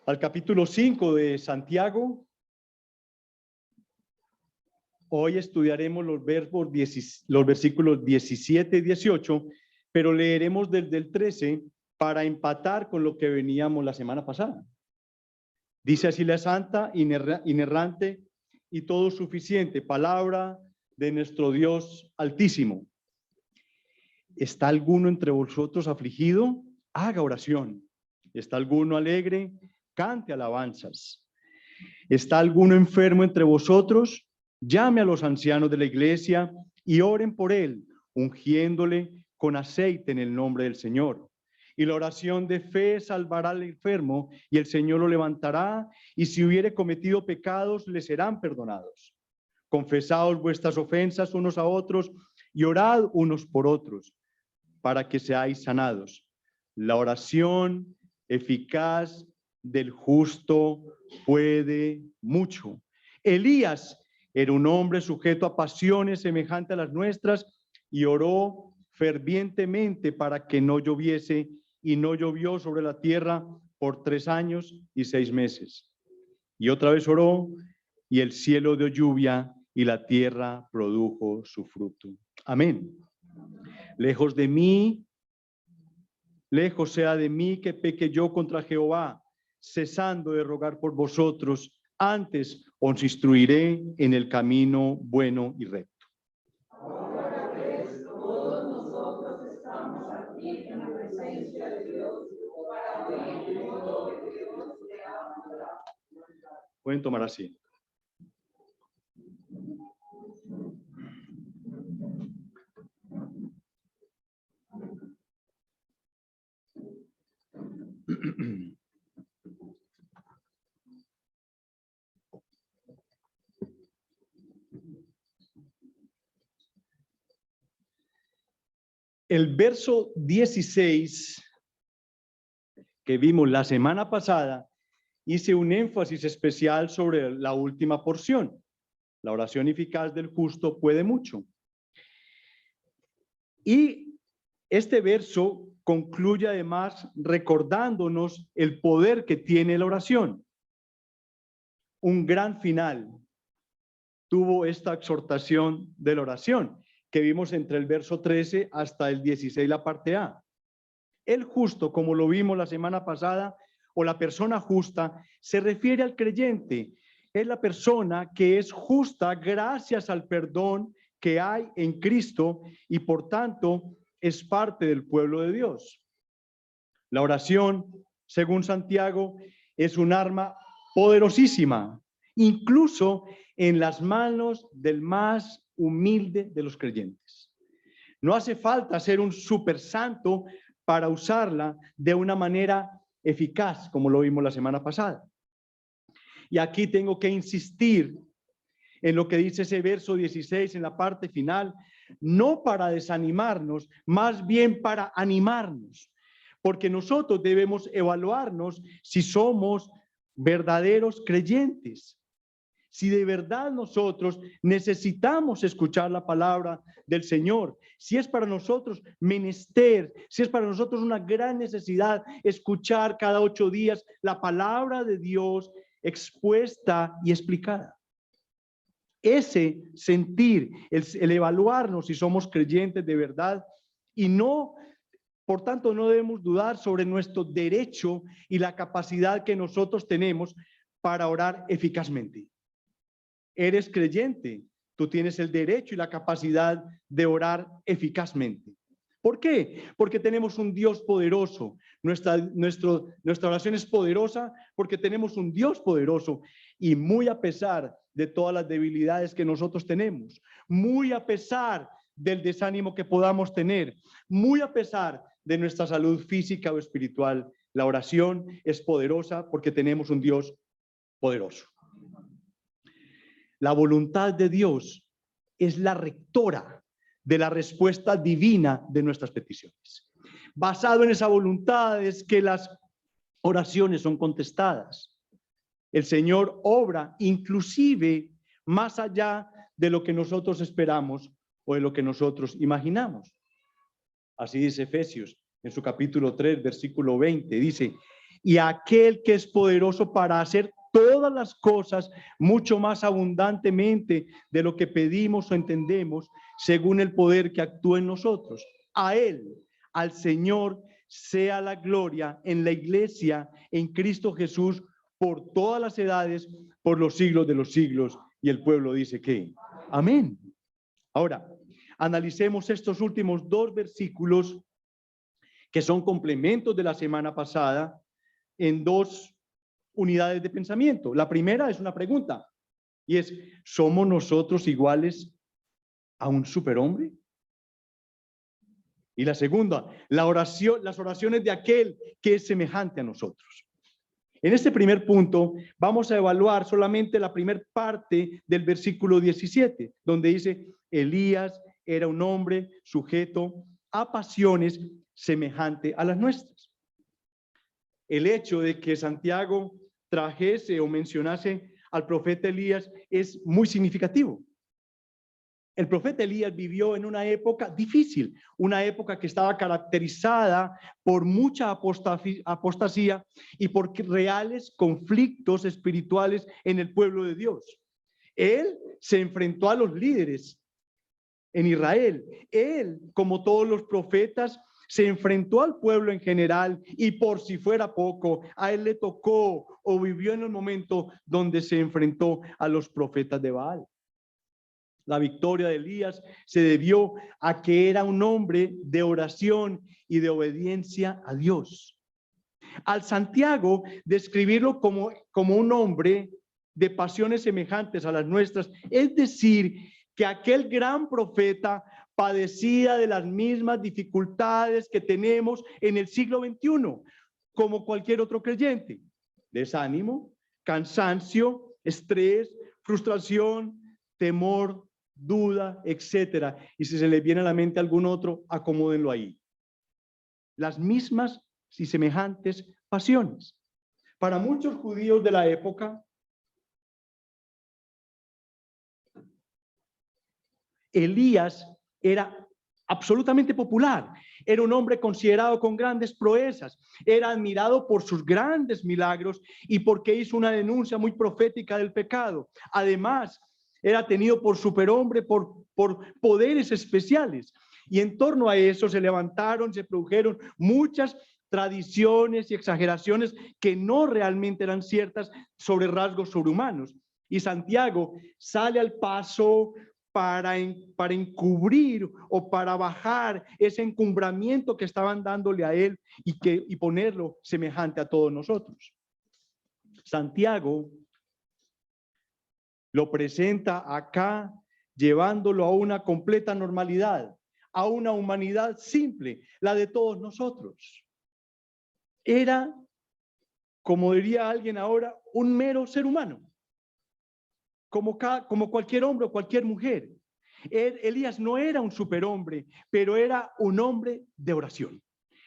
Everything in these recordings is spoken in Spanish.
al capítulo 5 de Santiago. Hoy estudiaremos los versículos 17 y 18, pero leeremos desde el 13 para empatar con lo que veníamos la semana pasada. Dice así la santa, inerrante y todo suficiente palabra de nuestro Dios Altísimo. ¿Está alguno entre vosotros afligido? Haga oración. ¿Está alguno alegre? Cante alabanzas. ¿Está alguno enfermo entre vosotros? Llame a los ancianos de la iglesia y oren por él, ungiéndole con aceite en el nombre del Señor. Y la oración de fe salvará al enfermo, y el Señor lo levantará, y si hubiere cometido pecados, le serán perdonados. Confesaos vuestras ofensas unos a otros, y orad unos por otros, para que seáis sanados. La oración eficaz del justo puede mucho. Elías era un hombre sujeto a pasiones semejantes a las nuestras, y oró fervientemente para que no lloviese, y no llovió sobre la tierra por 3 años y 6 meses. Y otra vez oró, y el cielo dio lluvia, y la tierra produjo su fruto. Amén. Lejos sea de mí que peque yo contra Jehová, cesando de rogar por vosotros. Antes os instruiré en el camino bueno y recto. Ahora pues, todos nosotros estamos aquí en la presencia de Dios para oír todo lo que Dios te ha mandado. Pueden tomar asiento. El verso 16 que vimos la semana pasada, hice un énfasis especial sobre la última porción. La oración eficaz del justo puede mucho. Y este verso concluye además recordándonos el poder que tiene la oración. Un gran final tuvo esta exhortación de la oración que vimos entre el verso 13 hasta el 16, la parte A. El justo, como lo vimos la semana pasada, o la persona justa, se refiere al creyente. Es la persona que es justa gracias al perdón que hay en Cristo y por tanto es parte del pueblo de Dios. La oración, según Santiago, es un arma poderosísima, incluso en las manos del más humilde de los creyentes. No hace falta ser un super santo para usarla de una manera eficaz, como lo vimos la semana pasada. Y aquí tengo que insistir en lo que dice ese verso 16 en la parte final, no para desanimarnos, más bien para animarnos, porque nosotros debemos evaluarnos si somos verdaderos creyentes. Si de verdad nosotros necesitamos escuchar la palabra del Señor, si es para nosotros menester, si es para nosotros una gran necesidad escuchar cada 8 días la palabra de Dios expuesta y explicada. Ese sentir, el evaluarnos si somos creyentes de verdad y no, por tanto, no debemos dudar sobre nuestro derecho y la capacidad que nosotros tenemos para orar eficazmente. Eres creyente, tú tienes el derecho y la capacidad de orar eficazmente. ¿Por qué? Porque tenemos un Dios poderoso. Nuestra oración es poderosa porque tenemos un Dios poderoso y muy a pesar de todas las debilidades que nosotros tenemos, muy a pesar del desánimo que podamos tener, muy a pesar de nuestra salud física o espiritual, la oración es poderosa porque tenemos un Dios poderoso. La voluntad de Dios es la rectora de la respuesta divina de nuestras peticiones. Basado en esa voluntad es que las oraciones son contestadas. El Señor obra inclusive más allá de lo que nosotros esperamos o de lo que nosotros imaginamos. Así dice Efesios, en su capítulo 3, versículo 20, dice, y aquel que es poderoso para hacer todas las cosas mucho más abundantemente de lo que pedimos o entendemos, según el poder que actúa en nosotros. A él, al Señor, sea la gloria en la iglesia, en Cristo Jesús, por todas las edades, por los siglos de los siglos. Y el pueblo dice que, amén. Ahora, analicemos estos últimos dos versículos que son complementos de la semana pasada en dos unidades de pensamiento. La primera es una pregunta y es, ¿somos nosotros iguales a un superhombre? Y la segunda, las oraciones de aquel que es semejante a nosotros. En este primer punto vamos a evaluar solamente la primera parte del versículo 17, donde dice, Elías era un hombre sujeto a pasiones semejante a las nuestras. El hecho de que Santiago trajese o mencionase al profeta Elías es muy significativo. El profeta Elías vivió en una época difícil, una época que estaba caracterizada por mucha apostasía y por reales conflictos espirituales en el pueblo de Dios. Él se enfrentó a los líderes en Israel. Él, como todos los profetas, se enfrentó al pueblo en general y por si fuera poco, a él le tocó o vivió en el momento donde se enfrentó a los profetas de Baal. La victoria de Elías se debió a que era un hombre de oración y de obediencia a Dios. Al Santiago describirlo como un hombre de pasiones semejantes a las nuestras, es decir, que aquel gran profeta padecía de las mismas dificultades que tenemos en el siglo XXI, como cualquier otro creyente. Desánimo, cansancio, estrés, frustración, temor, duda, etcétera. Y si se les viene a la mente algún otro, acomódenlo ahí. Las mismas y semejantes pasiones. Para muchos judíos de la época, Elías era absolutamente popular, era un hombre considerado con grandes proezas, era admirado por sus grandes milagros y porque hizo una denuncia muy profética del pecado. Además, era tenido por superhombre, por poderes especiales. Y en torno a eso se levantaron, se produjeron muchas tradiciones y exageraciones que no realmente eran ciertas sobre rasgos sobrehumanos. Y Santiago sale al paso para encubrir o para bajar ese encumbramiento que estaban dándole a él y ponerlo semejante a todos nosotros. Santiago lo presenta acá llevándolo a una completa normalidad, a una humanidad simple, la de todos nosotros. Era, como diría alguien ahora, un mero ser humano, como cualquier hombre o cualquier mujer. Elías no era un superhombre, pero era un hombre de oración,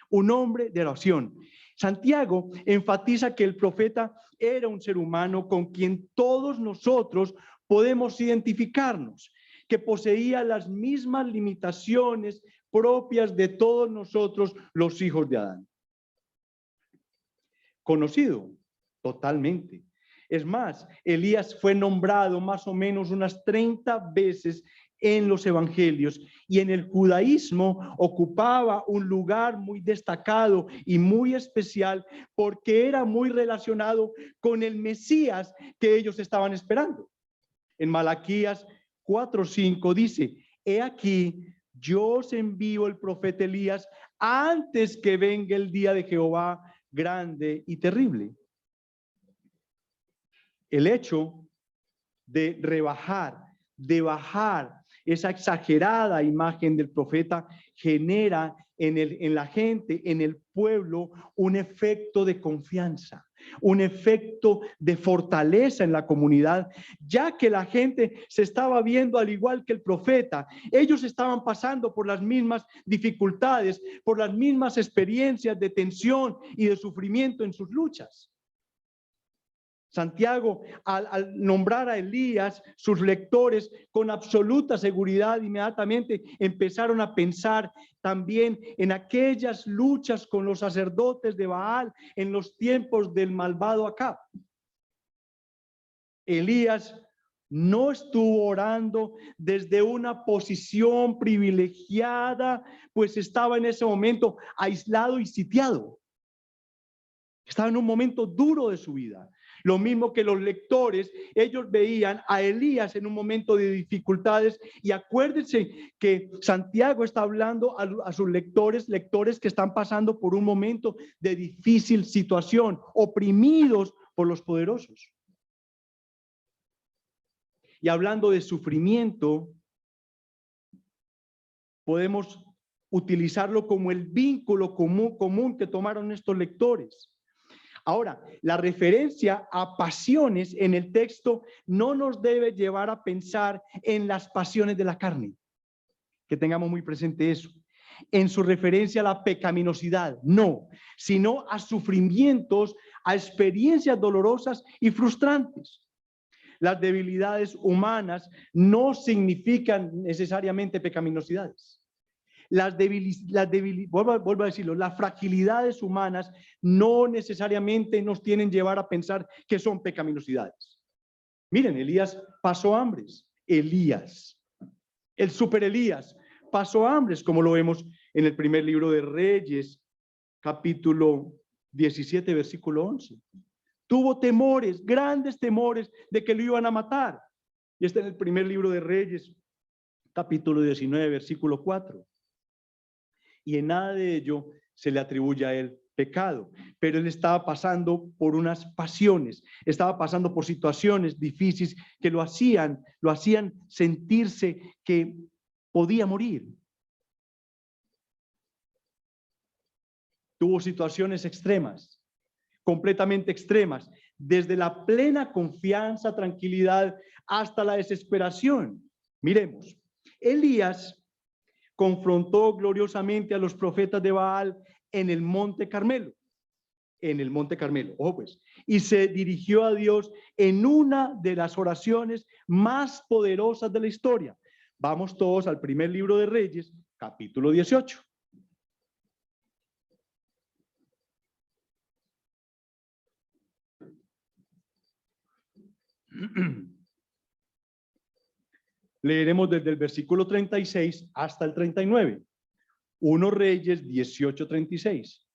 un hombre de oración. Santiago enfatiza que el profeta era un ser humano con quien todos nosotros podemos identificarnos, que poseía las mismas limitaciones propias de todos nosotros, los hijos de Adán. Conocido totalmente. Es más, Elías fue nombrado más o menos unas 30 veces en los evangelios y en el judaísmo ocupaba un lugar muy destacado y muy especial porque era muy relacionado con el Mesías que ellos estaban esperando. En Malaquías 4:5 dice, he aquí, yo os envío el profeta Elías antes que venga el día de Jehová grande y terrible. El hecho de bajar esa exagerada imagen del profeta genera en la gente, en el pueblo, un efecto de confianza, un efecto de fortaleza en la comunidad, ya que la gente se estaba viendo al igual que el profeta. Ellos estaban pasando por las mismas dificultades, por las mismas experiencias de tensión y de sufrimiento en sus luchas. Santiago, al nombrar a Elías, sus lectores con absoluta seguridad inmediatamente empezaron a pensar también en aquellas luchas con los sacerdotes de Baal en los tiempos del malvado Acab. Elías no estuvo orando desde una posición privilegiada, pues estaba en ese momento aislado y sitiado. Estaba en un momento duro de su vida. Lo mismo que los lectores, ellos veían a Elías en un momento de dificultades, y acuérdense que Santiago está hablando a sus lectores que están pasando por un momento de difícil situación, oprimidos por los poderosos. Y hablando de sufrimiento, podemos utilizarlo como el vínculo común que tomaron estos lectores. Ahora, la referencia a pasiones en el texto no nos debe llevar a pensar en las pasiones de la carne. Que tengamos muy presente eso. En su referencia a la pecaminosidad, no, sino a sufrimientos, a experiencias dolorosas y frustrantes. Las debilidades humanas no significan necesariamente pecaminosidades. Vuelvo a decirlo, las fragilidades humanas no necesariamente nos tienen llevar a pensar que son pecaminosidades. Miren, Elías pasó hambres. Elías, el super Elías, pasó hambres, como lo vemos en el primer libro de Reyes, capítulo 17, versículo 11. Tuvo temores, grandes temores de que lo iban a matar. Y está en el primer libro de Reyes, capítulo 19, versículo 4. Y en nada de ello se le atribuye a él pecado, pero él estaba pasando por unas pasiones, estaba pasando por situaciones difíciles que lo hacían sentirse que podía morir. Tuvo situaciones extremas, completamente extremas, desde la plena confianza, tranquilidad, hasta la desesperación. Miremos, Elías confrontó gloriosamente a los profetas de Baal en el Monte Carmelo. Ojo pues, y se dirigió a Dios en una de las oraciones más poderosas de la historia. Vamos todos al primer libro de Reyes, capítulo 18. Leeremos desde el versículo 36 hasta el 39. 1 Reyes 18:36.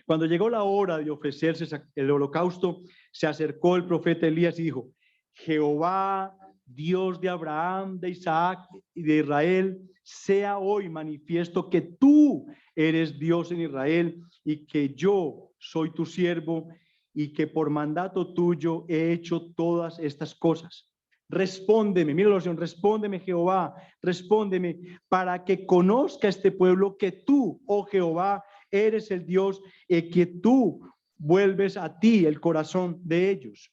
Cuando llegó la hora de ofrecerse el holocausto, se acercó el profeta Elías y dijo: Jehová, Dios de Abraham, de Isaac y de Israel, sea hoy manifiesto que tú eres Dios en Israel y que yo soy tu siervo y que por mandato tuyo he hecho todas estas cosas. Respóndeme, mira la oración, respóndeme Jehová, respóndeme para que conozca este pueblo que tú, oh Jehová, eres el Dios y que tú vuelves a ti el corazón de ellos.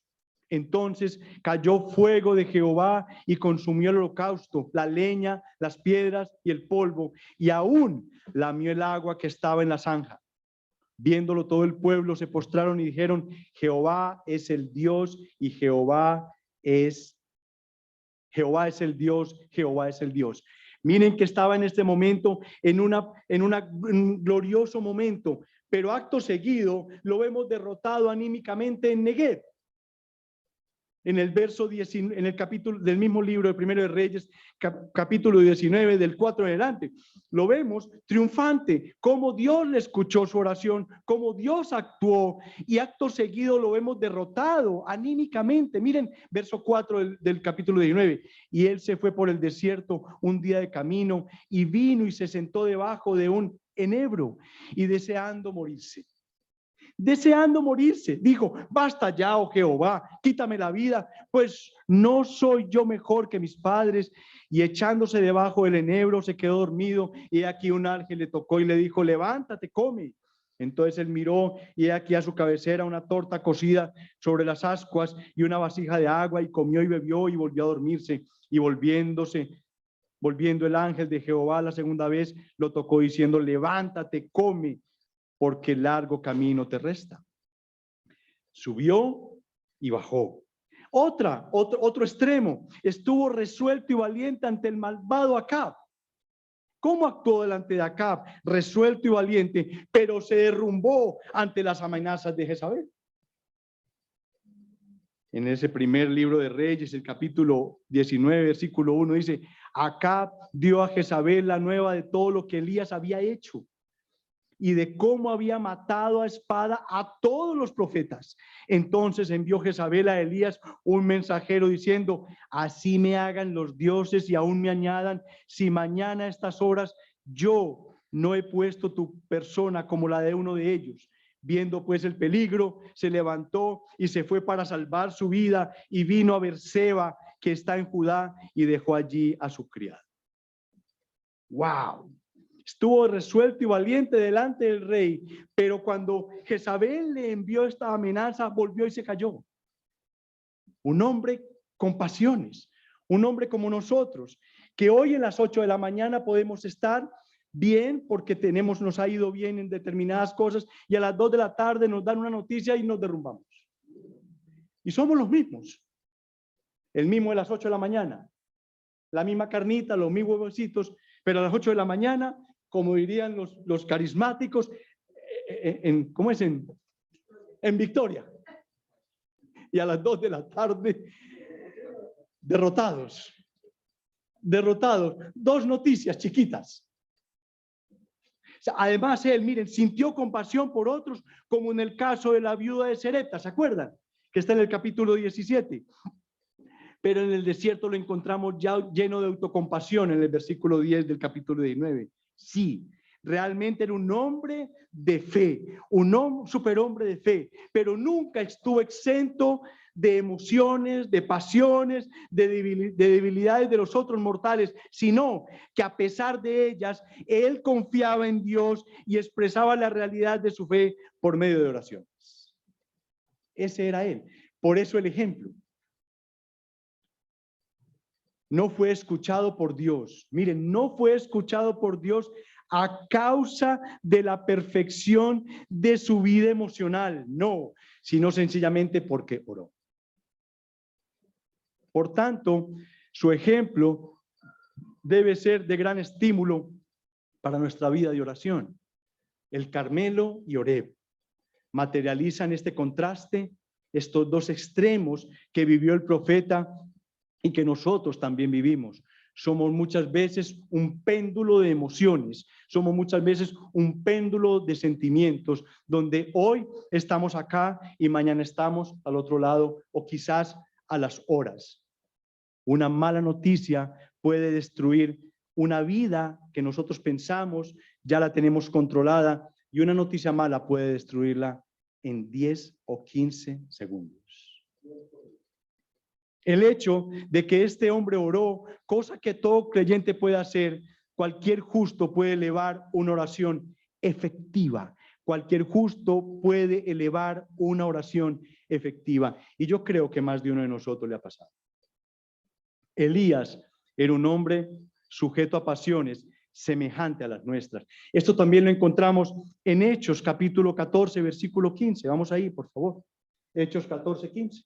Entonces cayó fuego de Jehová y consumió el holocausto, la leña, las piedras y el polvo, y aún lamió el agua que estaba en la zanja. Viéndolo todo el pueblo se postraron y dijeron: Jehová es el Dios y Jehová es el Dios, Jehová es el Dios. Miren que estaba en este momento en un glorioso momento, pero acto seguido lo vemos derrotado anímicamente en Neguev. En el verso 19, en el capítulo del mismo libro de Primero de Reyes, capítulo 19, del 4 en adelante, lo vemos triunfante, cómo Dios le escuchó su oración, cómo Dios actuó, y acto seguido lo vemos derrotado anímicamente. Miren, verso 4 del capítulo 19, y él se fue por el desierto un día de camino, y vino y se sentó debajo de un enebro, y deseando morirse, dijo: basta ya, oh Jehová, quítame la vida, pues no soy yo mejor que mis padres. Y echándose debajo del enebro se quedó dormido, y aquí un ángel le tocó y le dijo: levántate, come. Entonces él miró, y aquí a su cabecera una torta cocida sobre las ascuas y una vasija de agua, y comió y bebió y volvió a dormirse. Y volviendo el ángel de Jehová la segunda vez lo tocó diciendo: levántate, come, porque largo camino te resta. Subió y bajó. Otro extremo, estuvo resuelto y valiente ante el malvado Acab. ¿Cómo actuó delante de Acab? Resuelto y valiente, pero se derrumbó ante las amenazas de Jezabel. En ese primer libro de Reyes, el capítulo 19, versículo 1, dice: Acab dio a Jezabel la nueva de todo lo que Elías había hecho y de cómo había matado a espada a todos los profetas. Entonces envió Jezabel a Elías un mensajero diciendo: así me hagan los dioses y aún me añadan, si mañana a estas horas yo no he puesto tu persona como la de uno de ellos. Viendo pues el peligro, se levantó y se fue para salvar su vida y vino a Beerseba, que está en Judá, y dejó allí a su criado. ¡Wow! Estuvo resuelto y valiente delante del rey, pero cuando Jezabel le envió esta amenaza, volvió y se cayó. Un hombre con pasiones, un hombre como nosotros, que hoy en las 8 de la mañana podemos estar bien porque nos ha ido bien en determinadas cosas, y a las 2 de la tarde nos dan una noticia y nos derrumbamos. Y somos los mismos. El mismo de las 8 de la mañana, la misma carnita, los mismos huevecitos, pero a las 8 de la mañana, como dirían los carismáticos, ¿cómo es? En victoria. Y a las 2 de la tarde, derrotados. Dos noticias chiquitas. O sea, además él, miren, sintió compasión por otros, como en el caso de la viuda de Serepta, ¿se acuerdan? Que está en el capítulo 17. Pero en el desierto lo encontramos ya lleno de autocompasión en el versículo 10 del capítulo 19. Sí, realmente era un hombre de fe, un superhombre de fe, pero nunca estuvo exento de emociones, de pasiones, de debilidades de los otros mortales, sino que a pesar de ellas, él confiaba en Dios y expresaba la realidad de su fe por medio de oraciones. Ese era él. Por eso el ejemplo. No fue escuchado por Dios. Miren, no fue escuchado por Dios a causa de la perfección de su vida emocional. No, sino sencillamente porque oró. Por tanto, su ejemplo debe ser de gran estímulo para nuestra vida de oración. El Carmelo y Horeb materializan este contraste, estos dos extremos que vivió el profeta y que nosotros también vivimos. Somos muchas veces un péndulo de emociones, somos muchas veces un péndulo de sentimientos, donde hoy estamos acá y mañana estamos al otro lado, o quizás a las horas. Una mala noticia puede destruir una vida que nosotros pensamos ya la tenemos controlada, y una noticia mala puede destruirla en 10 o 15 segundos. El hecho de que este hombre oró, cosa que todo creyente puede hacer, cualquier justo puede elevar una oración efectiva. Cualquier justo puede elevar una oración efectiva. Y yo creo que más de uno de nosotros le ha pasado. Elías era un hombre sujeto a pasiones semejante a las nuestras. Esto también lo encontramos en Hechos capítulo 14, versículo 15. Vamos ahí, por favor. Hechos 14, 15.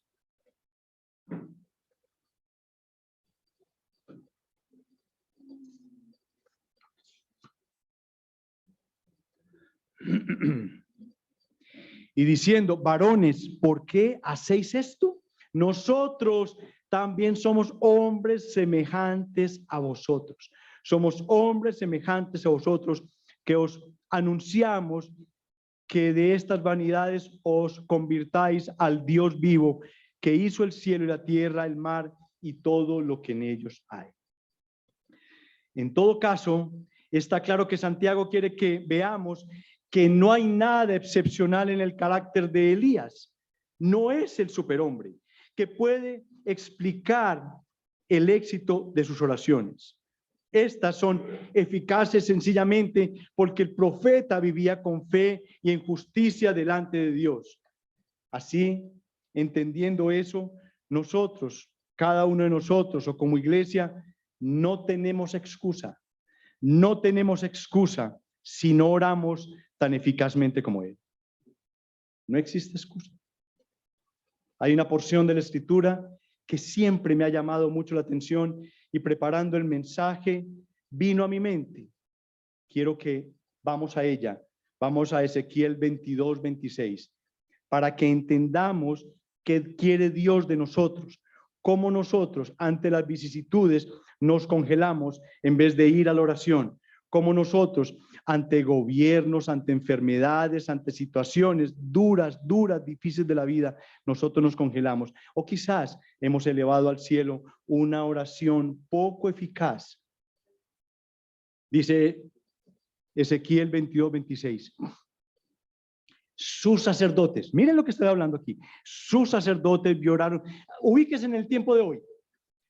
Y diciendo: varones, ¿por qué hacéis esto? Nosotros también somos hombres semejantes a vosotros. Somos hombres semejantes a vosotros, que os anunciamos que de estas vanidades os convirtáis al Dios vivo, que hizo el cielo y la tierra, el mar y todo lo que en ellos hay. En todo caso, está claro que Santiago quiere que veamos que no hay nada excepcional en el carácter de Elías. No es el superhombre que puede explicar el éxito de sus oraciones. Estas son eficaces sencillamente porque el profeta vivía con fe y en justicia delante de Dios. Así, entendiendo eso, nosotros, cada uno de nosotros o como iglesia, no tenemos excusa. No tenemos excusa si no oramos tan eficazmente como Él. No existe excusa. Hay una porción de la Escritura que siempre me ha llamado mucho la atención y preparando el mensaje vino a mi mente. Quiero que vamos a ella. Vamos a Ezequiel 22, 26, para que entendamos qué quiere Dios de nosotros, cómo nosotros ante las vicisitudes nos congelamos en vez de ir a la oración, cómo nosotros ante gobiernos, ante enfermedades, ante situaciones duras, difíciles de la vida, nosotros nos congelamos. O quizás hemos elevado al cielo una oración poco eficaz. Dice Ezequiel 22, 26. Sus sacerdotes, miren lo que estoy hablando aquí, sus sacerdotes violaron, ubíquese en el tiempo de hoy,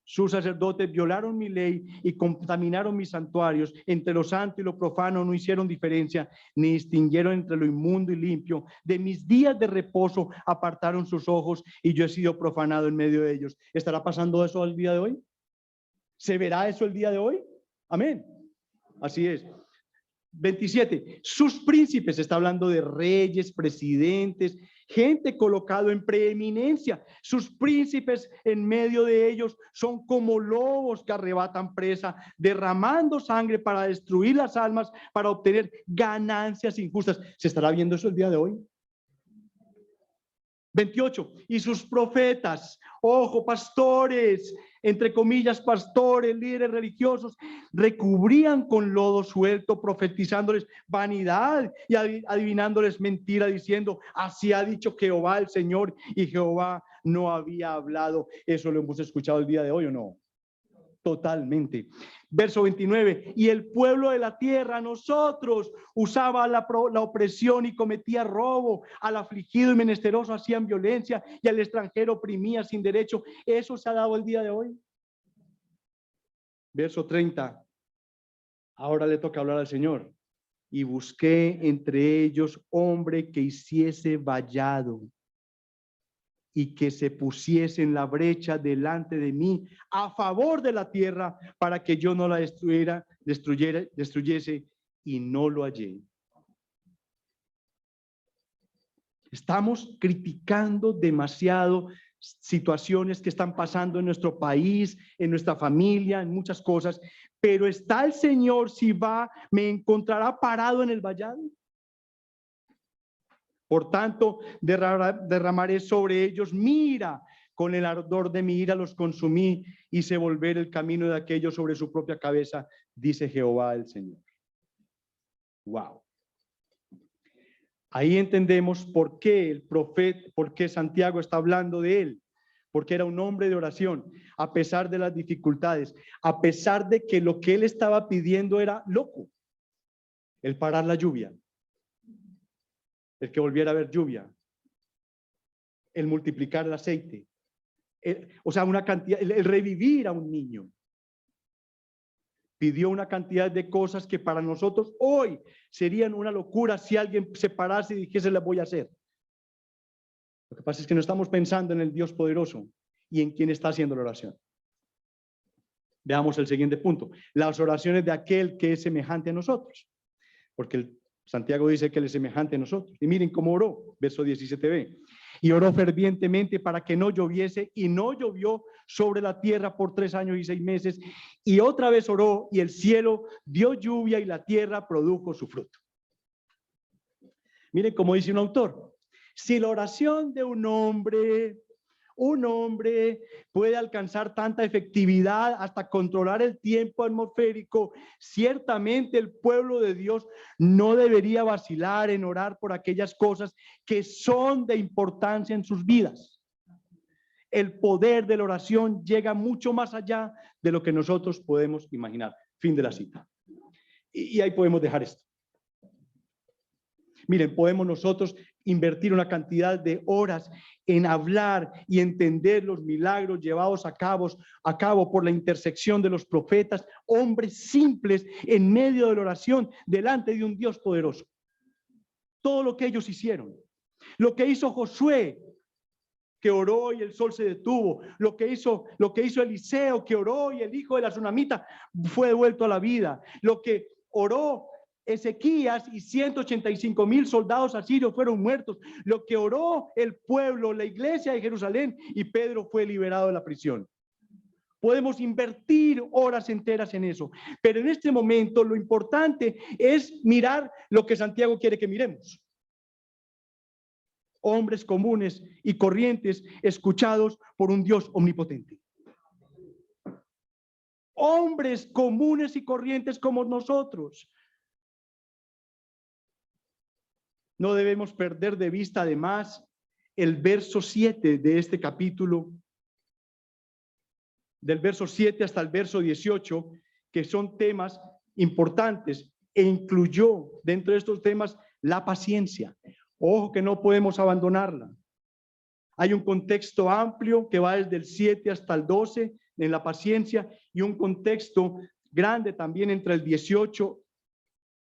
sus sacerdotes violaron mi ley y contaminaron mis santuarios, entre lo santo y lo profano no hicieron diferencia, ni distinguieron entre lo inmundo y limpio, de mis días de reposo apartaron sus ojos y yo he sido profanado en medio de ellos. ¿Estará pasando eso el día de hoy? ¿Se verá eso el día de hoy? Amén. Así es. 27, sus príncipes, está hablando de reyes, presidentes, gente colocado en preeminencia. Sus príncipes en medio de ellos son como lobos que arrebatan presa, derramando sangre para destruir las almas, para obtener ganancias injustas. ¿Se estará viendo eso el día de hoy? 28, y sus profetas, ojo, pastores, entre comillas, pastores, líderes religiosos, recubrían con lodo suelto, profetizándoles vanidad y adivinándoles mentira, diciendo, así ha dicho Jehová el Señor, y Jehová no había hablado. Eso lo hemos escuchado el día de hoy, ¿o no? Totalmente. Verso 29, y el pueblo de la tierra, nosotros, usaba la opresión y cometía robo, al afligido y menesteroso hacían violencia y al extranjero oprimía sin derecho. Eso se ha dado el día de hoy. Verso 30, ahora le toca hablar al Señor. Y busqué entre ellos hombre que hiciese vallado y que se pusiese en la brecha delante de mí a favor de la tierra para que yo no la destruyese, y no lo hallé. Estamos criticando demasiado situaciones que están pasando en nuestro país, en nuestra familia, en muchas cosas, pero está el Señor, si va, me encontrará parado en el vallado. Por tanto, derramaré sobre ellos mi ira, con el ardor de mi ira los consumí, hice volver el camino de aquellos sobre su propia cabeza, dice Jehová el Señor. Wow. Ahí entendemos por qué el profeta, por qué Santiago está hablando de él, porque era un hombre de oración, a pesar de las dificultades, a pesar de que lo que él estaba pidiendo era loco, el parar la lluvia, el que volviera a haber lluvia, el multiplicar el aceite, o sea, una cantidad, el revivir a un niño. Pidió una cantidad de cosas que para nosotros hoy serían una locura si alguien se parase y dijese, las voy a hacer. Lo que pasa es que no estamos pensando en el Dios poderoso y en quién está haciendo la oración. Veamos el siguiente punto. Las oraciones de aquel que es semejante a nosotros. Porque Santiago dice que él es semejante a nosotros. Y miren cómo oró, verso 17b. Y oró fervientemente para que no lloviese, y no llovió sobre la tierra por 3 años y 6 meses. Y otra vez oró, y el cielo dio lluvia, y la tierra produjo su fruto. Miren cómo dice un autor. Si la oración de un hombre puede alcanzar tanta efectividad hasta controlar el tiempo atmosférico, ciertamente el pueblo de Dios no debería vacilar en orar por aquellas cosas que son de importancia en sus vidas. El poder de la oración llega mucho más allá de lo que nosotros podemos imaginar. Fin de la cita. Y ahí podemos dejar esto. Miren, podemos nosotros invertir una cantidad de horas en hablar y entender los milagros llevados a cabo por la intersección de los profetas, hombres simples en medio de la oración delante de un Dios poderoso. Todo lo que ellos hicieron, lo que hizo Josué, que oró y el sol se detuvo, lo que hizo Eliseo, que oró y el hijo de la tsunamita fue devuelto a la vida, lo que oró Ezequías y 185,000 soldados asirios fueron muertos. Lo que oró el pueblo, la iglesia de Jerusalén, y Pedro fue liberado de la prisión. Podemos invertir horas enteras en eso, pero en este momento lo importante es mirar lo que Santiago quiere que miremos. Hombres comunes y corrientes, escuchados por un Dios omnipotente. Hombres comunes y corrientes como nosotros. No debemos perder de vista además el verso 7 de este capítulo, del verso 7 hasta el verso 18, que son temas importantes, e incluyó dentro de estos temas la paciencia. Ojo que no podemos abandonarla. Hay un contexto amplio que va desde el 7 hasta el 12 en la paciencia, y un contexto grande también entre el 18,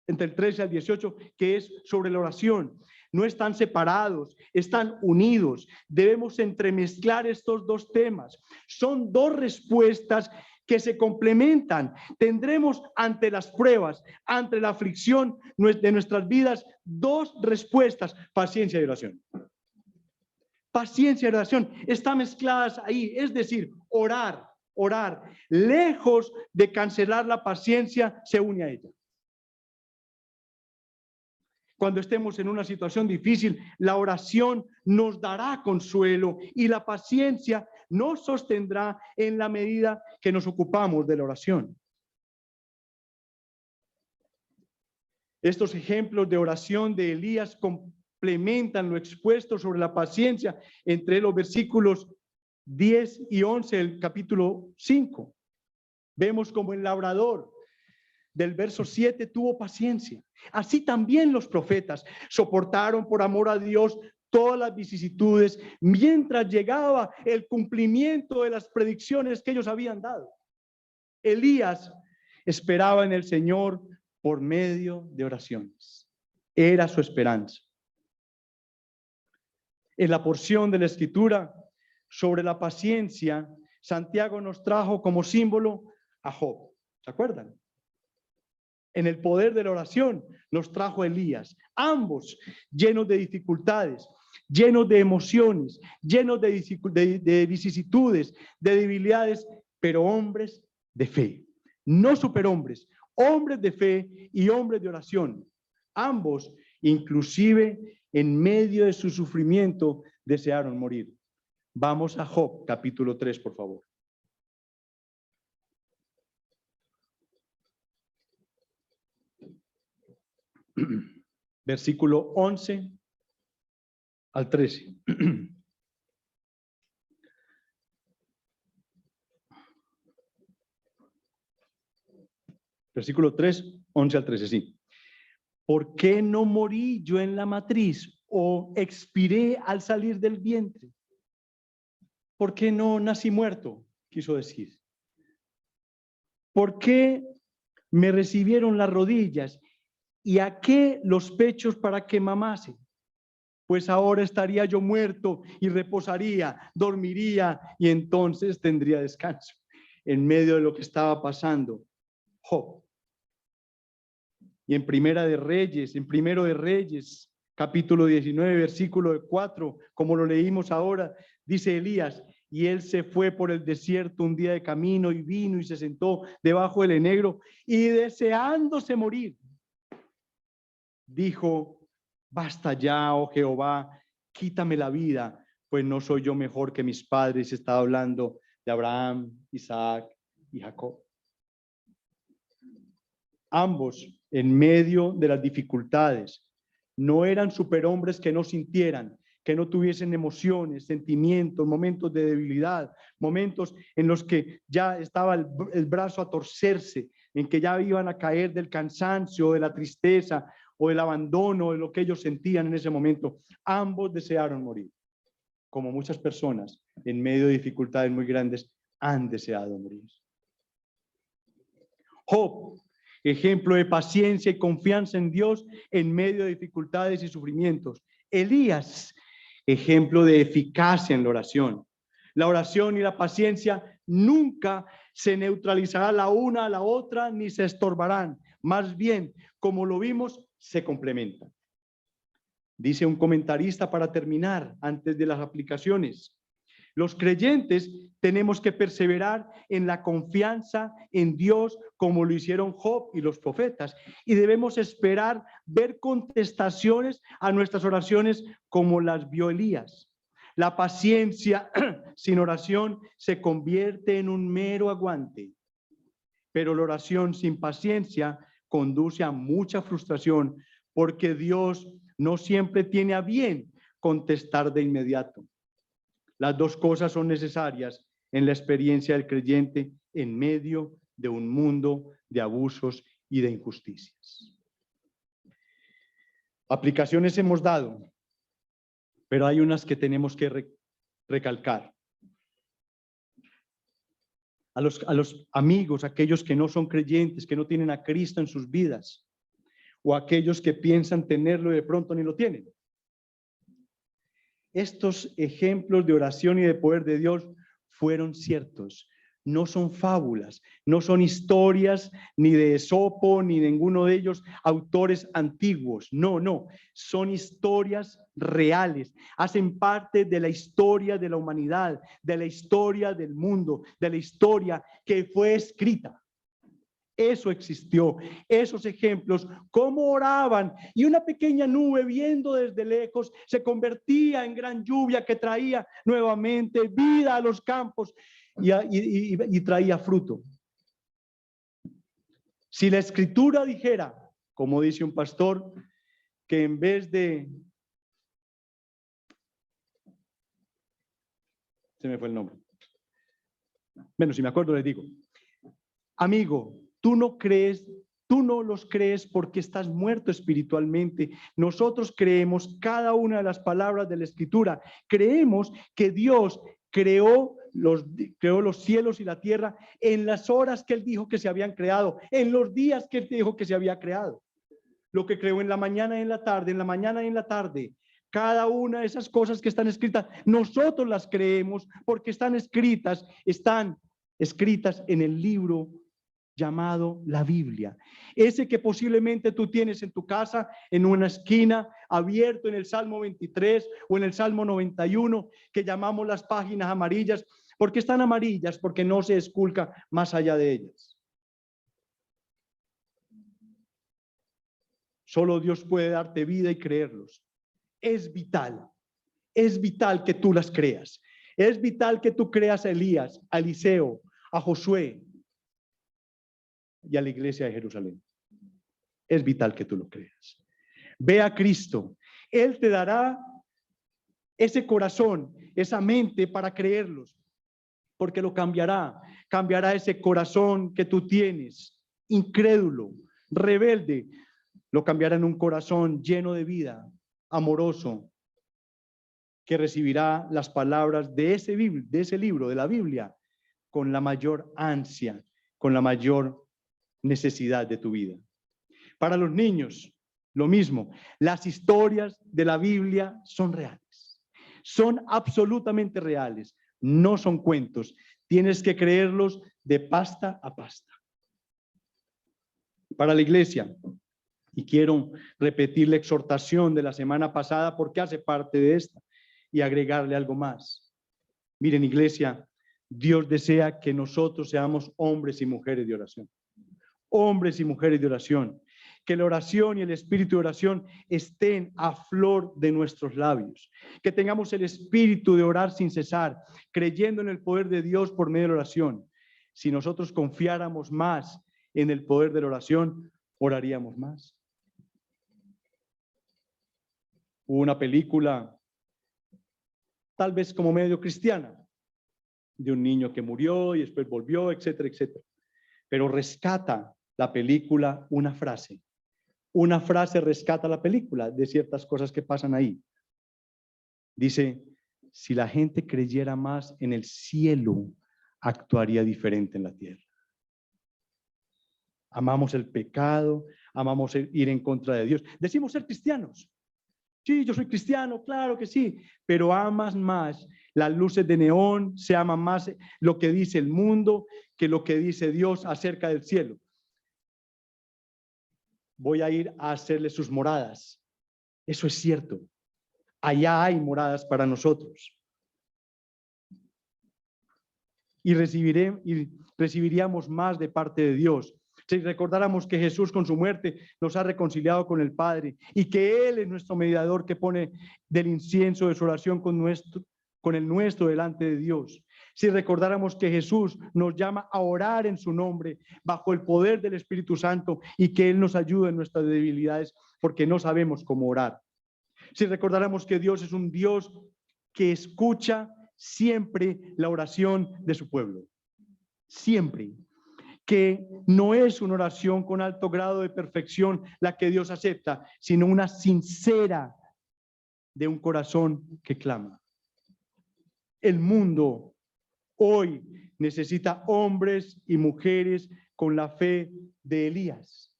entre el 13 al 18, que es sobre la oración. No están separados, están unidos. Debemos entremezclar estos dos temas. Son dos respuestas que se complementan. Tendremos ante las pruebas, ante la aflicción de nuestras vidas, dos respuestas: paciencia y oración. Paciencia y oración están mezcladas ahí, es decir, orar, lejos de cancelar la paciencia, se une a ella. Cuando estemos en una situación difícil, la oración nos dará consuelo y la paciencia nos sostendrá en la medida que nos ocupamos de la oración. Estos ejemplos de oración de Elías complementan lo expuesto sobre la paciencia entre los versículos 10 y 11 del capítulo 5. Vemos como el labrador del verso 7 tuvo paciencia. Así también los profetas soportaron por amor a Dios todas las vicisitudes mientras llegaba el cumplimiento de las predicciones que ellos habían dado. Elías esperaba en el Señor por medio de oraciones. Era su esperanza. En la porción de la Escritura sobre la paciencia, Santiago nos trajo como símbolo a Job. ¿Se acuerdan? En el poder de la oración nos trajo Elías, ambos llenos de dificultades, llenos de emociones, llenos de vicisitudes, de debilidades, pero hombres de fe, no superhombres, hombres de fe y hombres de oración. Ambos, inclusive en medio de su sufrimiento, desearon morir. Vamos a Job, capítulo 3, por favor. Versículo 11 al 13. Versículo 3, 11 al 13, sí. ¿Por qué no morí yo en la matriz o expiré al salir del vientre? ¿Por qué no nací muerto? Quiso decir. ¿Por qué me recibieron las rodillas? ¿Y a qué los pechos para que mamase? Pues ahora estaría yo muerto y reposaría, dormiría y entonces tendría descanso. En medio de lo que estaba pasando, Job. Y en Primero de Reyes, capítulo 19, versículo 4, como lo leímos ahora, dice Elías: y él se fue por el desierto un día de camino y vino y se sentó debajo del enegro y deseándose morir, dijo: basta ya, oh Jehová, quítame la vida, pues no soy yo mejor que mis padres. Estaba hablando de Abraham, Isaac y Jacob. Ambos, en medio de las dificultades, no eran superhombres que no sintieran, que no tuviesen emociones, sentimientos, momentos de debilidad, momentos en los que ya estaba el brazo a torcerse, en que ya iban a caer del cansancio, de la tristeza o del abandono de lo que ellos sentían en ese momento. Ambos desearon morir, como muchas personas en medio de dificultades muy grandes han deseado morir. Job, ejemplo de paciencia y confianza en Dios en medio de dificultades y sufrimientos. Elías, ejemplo de eficacia en la oración. La oración y la paciencia nunca se neutralizarán la una a la otra ni se estorbarán. Más bien, como lo vimos, se complementan. Dice un comentarista para terminar, antes de las aplicaciones: los creyentes tenemos que perseverar en la confianza en Dios como lo hicieron Job y los profetas, y debemos esperar ver contestaciones a nuestras oraciones como las vio Elías. La paciencia sin oración se convierte en un mero aguante, pero la oración sin paciencia conduce a mucha frustración, porque Dios no siempre tiene a bien contestar de inmediato. Las dos cosas son necesarias en la experiencia del creyente en medio de un mundo de abusos y de injusticias. Aplicaciones hemos dado, pero hay unas que tenemos que recalcar. A los amigos, aquellos que no son creyentes, que no tienen a Cristo en sus vidas, o aquellos que piensan tenerlo y de pronto ni lo tienen. Estos ejemplos de oración y de poder de Dios fueron ciertos. No son fábulas, no son historias ni de Esopo, ni ninguno de ellos autores antiguos. No, son historias reales. Hacen parte de la historia de la humanidad, de la historia del mundo, de la historia que fue escrita. Eso existió, esos ejemplos, cómo oraban, y una pequeña nube viendo desde lejos se convertía en gran lluvia que traía nuevamente vida a los campos y traía fruto. Si la escritura dijera, como dice un pastor, que en vez de... Se me fue el nombre. Bueno, si me acuerdo les digo. Amigo, tú no los crees porque estás muerto espiritualmente. Nosotros creemos cada una de las palabras de la Escritura. Creemos que Dios creó los cielos y la tierra en las horas que Él dijo que se habían creado, en los días que Él dijo que se había creado. Lo que creó en la mañana y en la tarde, en la mañana y en la tarde. Cada una de esas cosas que están escritas, nosotros las creemos porque están escritas en el libro llamado la Biblia, ese que posiblemente tú tienes en tu casa, en una esquina, abierto en el Salmo 23 o en el Salmo 91, que llamamos las páginas amarillas. ¿Por qué están amarillas? Porque no se esculca más allá de ellas. Solo Dios puede darte vida y creerlos. Es vital que tú las creas. Es vital que tú creas a Elías, a Eliseo, a Josué y a la iglesia de Jerusalén. Es vital que tú lo creas. Ve a Cristo. Él te dará ese corazón, esa mente para creerlos, porque lo cambiará. Cambiará ese corazón que tú tienes, incrédulo, rebelde. Lo cambiará en un corazón lleno de vida, amoroso, que recibirá las palabras de ese libro, de la Biblia, con la mayor ansia, con la mayor necesidad de tu vida. Para los niños, lo mismo. Las historias de la Biblia son reales, son absolutamente reales, no son cuentos. Tienes que creerlos de pasta a pasta. Para la iglesia, y quiero repetir la exhortación de la semana pasada porque hace parte de esta, y agregarle algo más. Miren, iglesia, Dios desea que nosotros seamos hombres y mujeres de oración. Hombres y mujeres de oración, que la oración y el espíritu de oración estén a flor de nuestros labios, que tengamos el espíritu de orar sin cesar, creyendo en el poder de Dios por medio de la oración. Si nosotros confiáramos más en el poder de la oración, oraríamos más. Hubo una película, tal vez como medio cristiana, de un niño que murió y después volvió, etcétera, etcétera. Pero rescata la película una frase rescata la película de ciertas cosas que pasan ahí. Dice, si la gente creyera más en el cielo, actuaría diferente en la tierra. Amamos el pecado, amamos ir en contra de Dios. Decimos ser cristianos. Sí, yo soy cristiano, claro que sí, pero amas más las luces de neón, se ama más lo que dice el mundo que lo que dice Dios acerca del cielo. voy a ir a hacerle sus moradas. Eso es cierto. Allá hay moradas para nosotros. Y recibiríamos más de parte de Dios. Si recordáramos que Jesús con su muerte nos ha reconciliado con el Padre y que Él es nuestro mediador que pone del incienso de su oración con el nuestro delante de Dios. Si recordáramos que Jesús nos llama a orar en su nombre bajo el poder del Espíritu Santo y que Él nos ayuda en nuestras debilidades porque no sabemos cómo orar. Si recordáramos que Dios es un Dios que escucha siempre la oración de su pueblo. Siempre. Que no es una oración con alto grado de perfección la que Dios acepta, sino una sincera de un corazón que clama. El mundo hoy necesita hombres y mujeres con la fe de Elías.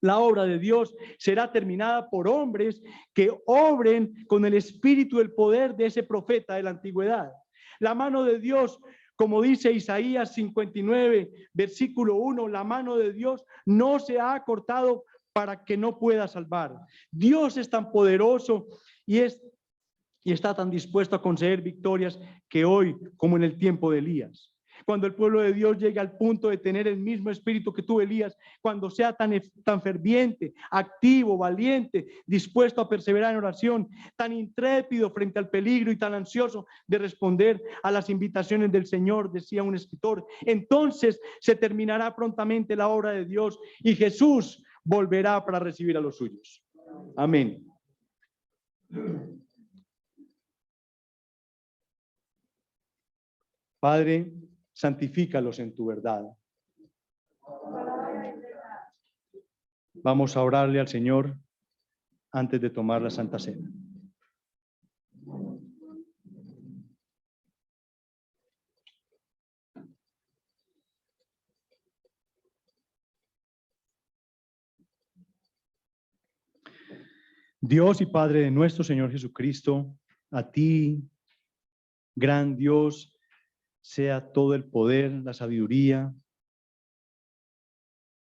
La obra de Dios será terminada por hombres que obren con el espíritu y el poder de ese profeta de la antigüedad. La mano de Dios, como dice Isaías 59, versículo 1, la mano de Dios no se ha cortado para que no pueda salvar. Dios es tan poderoso y está tan dispuesto a conceder victorias que hoy, como en el tiempo de Elías. Cuando el pueblo de Dios llegue al punto de tener el mismo espíritu que tuvo Elías, cuando sea tan ferviente, activo, valiente, dispuesto a perseverar en oración, tan intrépido frente al peligro y tan ansioso de responder a las invitaciones del Señor, decía un escritor, entonces se terminará prontamente la obra de Dios y Jesús volverá para recibir a los suyos. Amén. Padre, santifícalos en tu verdad. Vamos a orarle al Señor antes de tomar la Santa Cena. Dios y Padre de nuestro Señor Jesucristo, a ti, gran Dios, sea todo el poder, la sabiduría.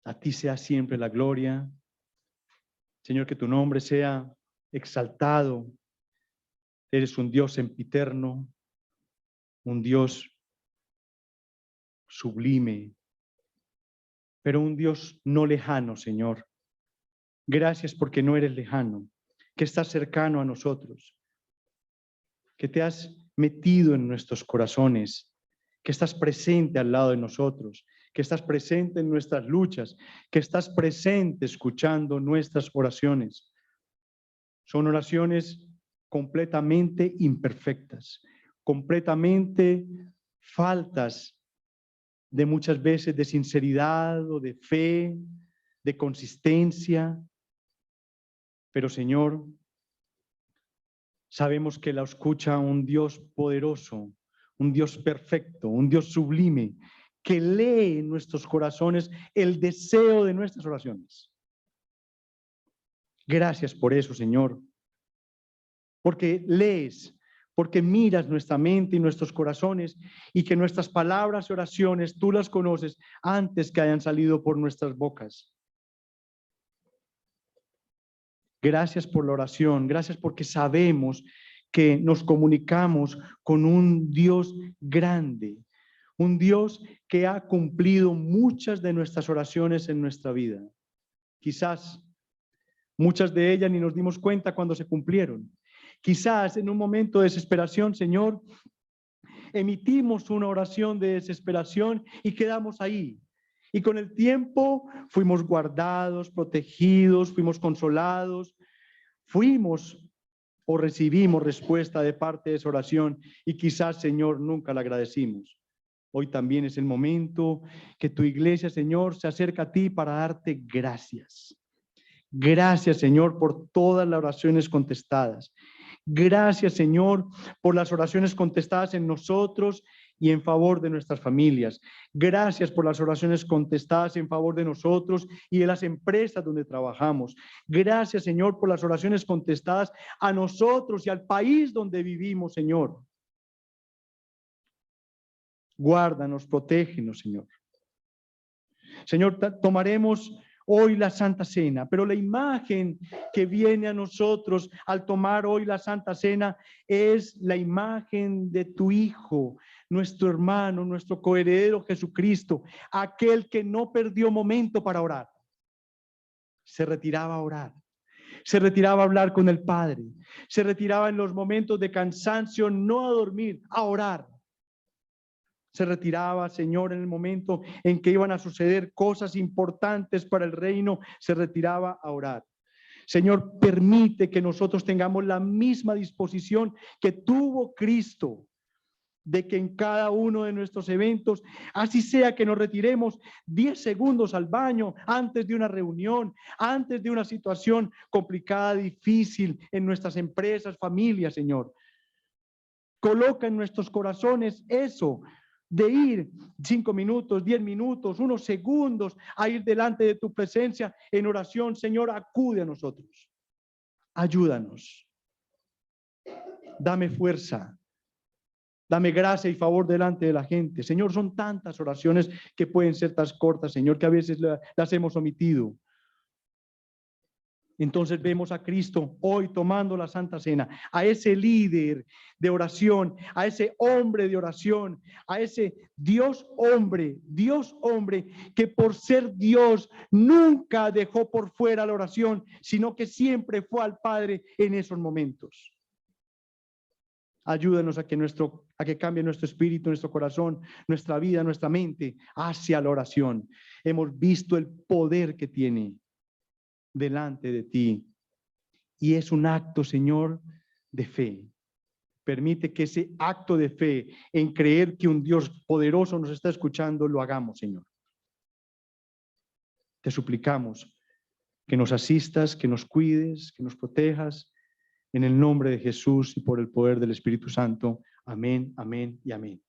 A ti sea siempre la gloria. Señor, que tu nombre sea exaltado. Eres un Dios sempiterno, un Dios sublime, pero un Dios no lejano, Señor. Gracias porque no eres lejano, que estás cercano a nosotros, que te has metido en nuestros corazones, que estás presente al lado de nosotros, que estás presente en nuestras luchas, que estás presente escuchando nuestras oraciones. Son oraciones completamente imperfectas, completamente faltas de muchas veces de sinceridad o de fe, de consistencia. Pero Señor, sabemos que la escucha un Dios poderoso, un Dios perfecto, un Dios sublime, que lee en nuestros corazones el deseo de nuestras oraciones. Gracias por eso, Señor, porque lees, porque miras nuestra mente y nuestros corazones y que nuestras palabras y oraciones tú las conoces antes que hayan salido por nuestras bocas. Gracias por la oración, gracias porque sabemos que nos comunicamos con un Dios grande, un Dios que ha cumplido muchas de nuestras oraciones en nuestra vida. Quizás muchas de ellas ni nos dimos cuenta cuando se cumplieron. Quizás en un momento de desesperación, Señor, emitimos una oración de desesperación y quedamos ahí. Y con el tiempo fuimos guardados, protegidos, fuimos consolados, fuimos o recibimos respuesta de parte de esa oración y quizás, Señor, nunca la agradecimos. Hoy también es el momento que tu iglesia, Señor, se acerca a ti para darte gracias. Gracias, Señor, por todas las oraciones contestadas. Gracias, Señor, por las oraciones contestadas en nosotros y en favor de nuestras familias. Gracias por las oraciones contestadas en favor de nosotros y de las empresas donde trabajamos. Gracias, Señor, por las oraciones contestadas a nosotros y al país donde vivimos, Señor. Guárdanos, protégenos, Señor. Señor, tomaremos hoy la Santa Cena, pero la imagen que viene a nosotros al tomar hoy la Santa Cena es la imagen de tu Hijo, nuestro hermano, nuestro coheredero Jesucristo, aquel que no perdió momento para orar. Se retiraba a orar, se retiraba a hablar con el Padre, se retiraba en los momentos de cansancio, no a dormir, a orar. Se retiraba, Señor, en el momento en que iban a suceder cosas importantes para el reino, se retiraba a orar. Señor, permite que nosotros tengamos la misma disposición que tuvo Cristo, de que en cada uno de nuestros eventos, así sea que nos retiremos 10 segundos al baño antes de una reunión, antes de una situación complicada, difícil en nuestras empresas, familias, Señor. Coloca en nuestros corazones eso, de ir 5 minutos, 10 minutos, unos segundos a ir delante de tu presencia en oración. Señor, acude a nosotros. Ayúdanos. Dame fuerza. Dame gracia y favor delante de la gente. Señor, son tantas oraciones que pueden ser tan cortas, Señor, que a veces las hemos omitido. Entonces vemos a Cristo hoy tomando la Santa Cena, a ese líder de oración, a ese hombre de oración, a ese Dios hombre, que por ser Dios nunca dejó por fuera la oración, sino que siempre fue al Padre en esos momentos. Ayúdanos a que cambie nuestro espíritu, nuestro corazón, nuestra vida, nuestra mente hacia la oración. Hemos visto el poder que tiene delante de ti. Y es un acto, Señor, de fe. Permite que ese acto de fe en creer que un Dios poderoso nos está escuchando, lo hagamos, Señor. Te suplicamos que nos asistas, que nos cuides, que nos protejas, en el nombre de Jesús y por el poder del Espíritu Santo. Amén, amén y amén.